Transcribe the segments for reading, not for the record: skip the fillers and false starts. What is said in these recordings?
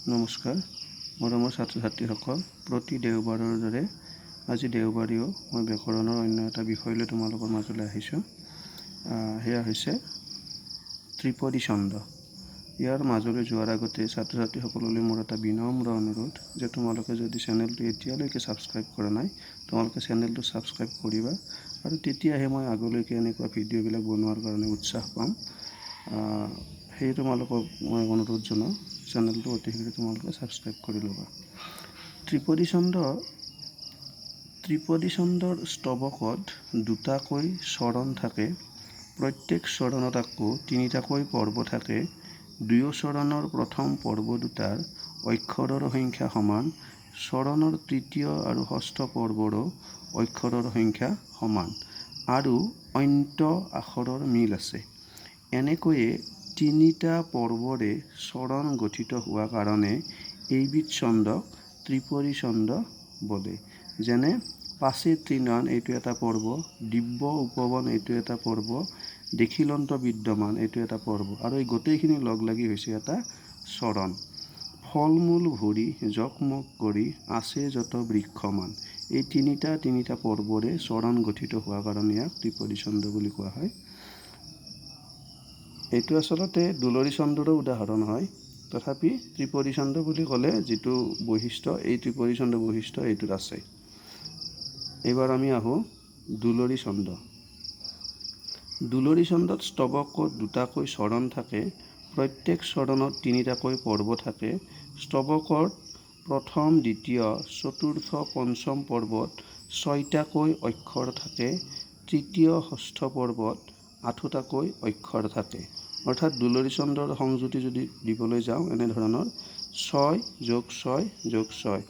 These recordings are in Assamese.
নমস্কাৰ মৰমৰ ছাত্ৰ ছাত্ৰীসকল প্ৰতি দেওবাৰৰ দৰে আজি দেওবাৰেও মই ব্যাকৰণৰ অন্য এটা বিষয় লৈ তোমালোকৰ মাজলৈ আহিছোঁ। সেয়া হৈছে ত্ৰিপদী ছন্দ। ইয়াৰ মাজলৈ যোৱাৰ আগতে ছাত্ৰ ছাত্ৰীসকললৈ মোৰ এটা বিনম্ৰ অনুৰোধ যে তোমালোকে যদি চেনেলটো এতিয়ালৈকে ছাবস্ক্ৰাইব কৰা নাই তোমালোকে চেনেলটো ছাবস্ক্ৰাইব কৰিবা আৰু তেতিয়াহে মই আগলৈকে এনেকুৱা ভিডিঅ'বিলাক বনোৱাৰ কাৰণে উৎসাহ পাম। সেয়ে তোমালোকক মই অনুৰোধ জনাওঁ চেনেলটো অতি শীঘ্ৰে তোমালোকে ছাবস্ক্ৰাইব কৰি ল'বা। ত্ৰিপদী ছন্দৰ স্তৱকত দুটাকৈ চৰণ থাকে। প্ৰত্যেক চৰণত আকৌ তিনিটাকৈ পৰ্ব থাকে। দুয়ো চৰণৰ প্ৰথম পৰ্ব দুটাৰ অক্ষৰৰ সংখ্যা সমান। চৰণৰ তৃতীয় আৰু ষষ্ঠ পৰ্বৰো অক্ষৰৰ সংখ্যা সমান আৰু অন্ত আখৰৰ মিল আছে। এনেকৈয়ে তিনিটা পৰ্বৰে চৰণ গঠিত হোৱা কাৰণে এইবিধ ছন্দক ত্ৰিপদী ছন্দ বোলে। যেনে পাছে তৃণান এইটো এটা পৰ্ব, দিব্য উপবন এইটো এটা পৰ্ব, দেখিলন্ত বিদ্যমান এইটো এটা পৰ্ব আৰু এই গোটেইখিনি লগ লাগি হৈছে এটা চৰণ। ফল মূল ভৰি জকমক কৰি আছে যত বৃক্ষমান। এই তিনিটা পৰ্বৰে চৰণ গঠিত হোৱা কাৰণে ইয়াক ত্ৰিপদী ছন্দ বুলি কোৱা হয়। এইটো আচলতে দুলৰী ছন্দৰো উদাহৰণ হয়। তথাপি ত্ৰিপদী ছন্দ বুলি ক'লে যিটো বৈশিষ্ট্য এই ত্ৰিপদী ছন্দ বৈশিষ্ট্য এইটোত আছে। এইবাৰ আমি আহোঁ দুলৰী ছন্দ। দুলৰী ছন্দত স্তৱকত দুটাকৈ চৰণ থাকে। প্ৰত্যেক চৰণত তিনিটাকৈ পৰ্ব থাকে। স্তৱকৰ প্ৰথম দ্বিতীয় চতুৰ্থ পঞ্চম পৰ্বত 6টাকৈ অক্ষৰ থাকে। তৃতীয় ষষ্ঠ পৰ্বত 8টাকৈ অক্ষৰ থাকে। অৰ্থাৎ দুলৰী ছন্দৰ সংযুতি যদি দিবলৈ যাওঁ এনেধৰণৰ 6 + 6 + 6।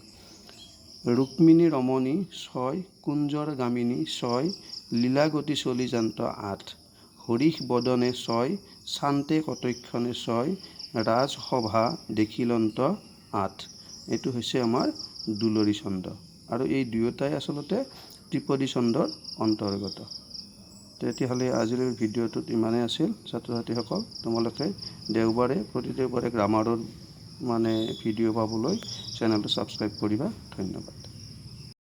ৰুক্মিণী ৰমণী 6, কুঞ্জৰ গামিনী 6, লীলাগতি চলি যান্ত 8, হৰিষ বদনে 6, শান্তে কতক্ষণে 6, ৰাজসভা দেখিলন্ত 8। এইটো হৈছে আমাৰ দুলৰী ছন্দ আৰু এই দুয়োটাই আচলতে ত্ৰিপদী ছন্দৰ অন্তৰ্গত। তেতিয়াহ'লে আজিৰ ভিডিঅ'টোত ইমানেই আছিল ছাত্ৰ ছাত্ৰীসকল। তোমালোকে প্ৰতি দেওবাৰে গ্ৰামাৰৰ ভিডিঅ' পাবলৈ চেনেলটো ছাবস্ক্ৰাইব কৰিবা। ধন্যবাদ।